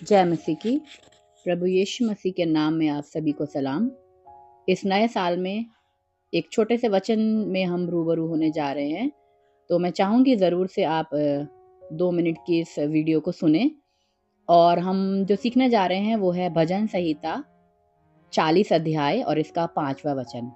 जय मसीह की। प्रभु यीशु मसीह के नाम में आप सभी को सलाम। इस नए साल में एक छोटे से वचन में हम रूबरू होने जा रहे हैं, तो मैं चाहूँगी ज़रूर से आप 2 मिनट की इस वीडियो को सुनें। और हम जो सीखने जा रहे हैं वो है भजन संहिता 40 अध्याय और इसका 5वां वचन।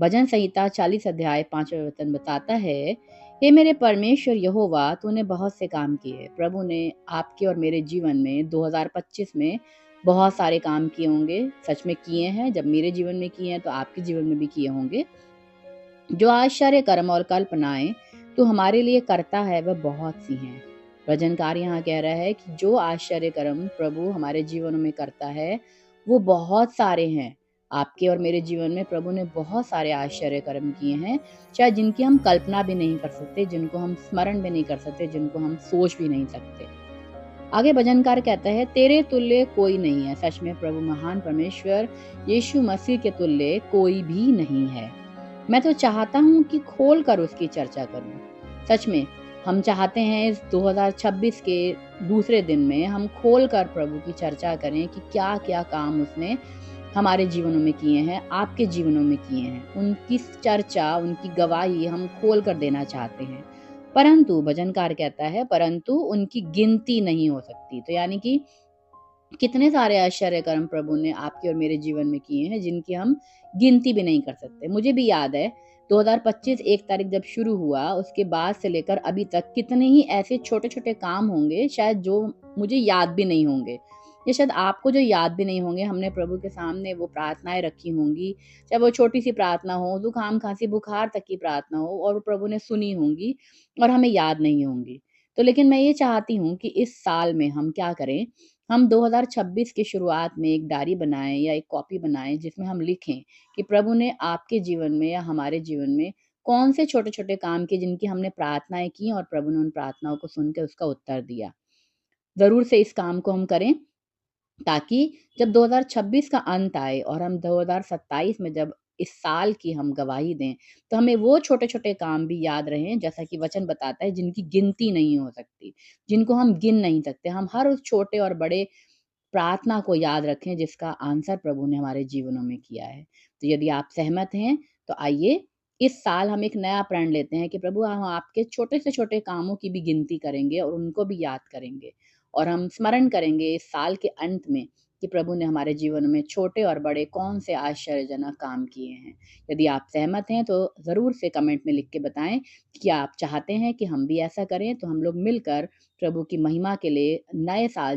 भजन संहिता 40 अध्याय 5वां वचन बताता है, हे मेरे परमेश्वर यहोवा, तूने बहुत से काम किए। प्रभु ने आपके और मेरे जीवन में 2025 में बहुत सारे काम किए होंगे, सच में किए हैं। जब मेरे जीवन में किए हैं तो आपके जीवन में भी किए होंगे। जो आश्चर्य कर्म और कल्पनाएं तो हमारे लिए करता है वह बहुत सी हैं। भजनकार यहाँ कह रहा है कि जो आश्चर्य कर्म प्रभु हमारे जीवनों में करता है वो बहुत सारे हैं। आपके और मेरे जीवन में प्रभु ने बहुत सारे आश्चर्य कर्म किए हैं, शायद जिनकी हम कल्पना भी नहीं कर सकते, जिनको हम स्मरण भी नहीं कर सकते, जिनको हम सोच भी नहीं सकते। आगे भजनकार कहता है, तेरे तुल्य कोई नहीं है। सच में प्रभु महान परमेश्वर यीशु मसीह के तुल्य कोई भी नहीं है। मैं तो चाहता हूँ कि खोल कर उसकी चर्चा करूँ। सच में हम चाहते हैं इस 2026 के दूसरे दिन में हम खोल कर प्रभु की चर्चा करें कि क्या क्या काम उसने हमारे जीवनों में किए हैं, आपके जीवनों में किए हैं। उनकी चर्चा, उनकी गवाही हम खोल कर देना चाहते हैं। परंतु भजनकार कहता है, परंतु उनकी गिनती नहीं हो सकती। तो यानी कि कितने सारे आश्चर्य कर्म प्रभु ने आपके और मेरे जीवन में किए हैं जिनकी हम गिनती भी नहीं कर सकते। मुझे भी याद है 2025 1 तारीख जब शुरू हुआ, उसके बाद से लेकर अभी तक कितने ही ऐसे छोटे छोटे काम होंगे शायद जो मुझे याद भी नहीं होंगे, या शायद आपको जो याद भी नहीं होंगे। हमने प्रभु के सामने वो प्रार्थनाएं रखी होंगी, चाहे वो छोटी सी प्रार्थना हो, जुकाम खांसी बुखार तक की प्रार्थना हो, और वो प्रभु ने सुनी होंगी और हमें याद नहीं होंगी। तो लेकिन मैं ये चाहती हूँ कि इस साल में हम क्या करें, हम 2026 की शुरुआत में एक डायरी बनाएं या एक कॉपी बनाएं जिसमें हम लिखें कि प्रभु ने आपके जीवन में या हमारे जीवन में कौन से छोटे छोटे काम किए जिनकी हमने प्रार्थनाएं की और प्रभु ने उन प्रार्थनाओं को सुन के उसका उत्तर दिया। जरूर से इस काम को हम करें, ताकि जब 2026 का अंत आए और हम 2027 में जब इस साल की हम गवाही दें, तो हमें वो छोटे-छोटे काम भी याद रहें, जैसा कि वचन बताता है, जिनकी गिनती नहीं हो सकती, जिनको हम गिन नहीं सकते। हम हर उस छोटे और बड़े प्रार्थना को याद रखें जिसका आंसर प्रभु ने हमारे जीवनों में किया है। तो यदि आप सहमत हैं, तो आइए इस साल हम एक नया प्रण लेते हैं कि प्रभु हम आपके छोटे से छोटे कामों की भी गिनती करेंगे और उनको भी याद करेंगे। और हम स्मरण करेंगे इस साल के अंत में कि प्रभु ने हमारे जीवन में छोटे और बड़े कौन से आश्चर्यजनक काम किए हैं। यदि आप सहमत हैं तो ज़रूर से कमेंट में लिख के बताएं कि आप चाहते हैं कि हम भी ऐसा करें, तो हम लोग मिलकर प्रभु की महिमा के लिए नए साल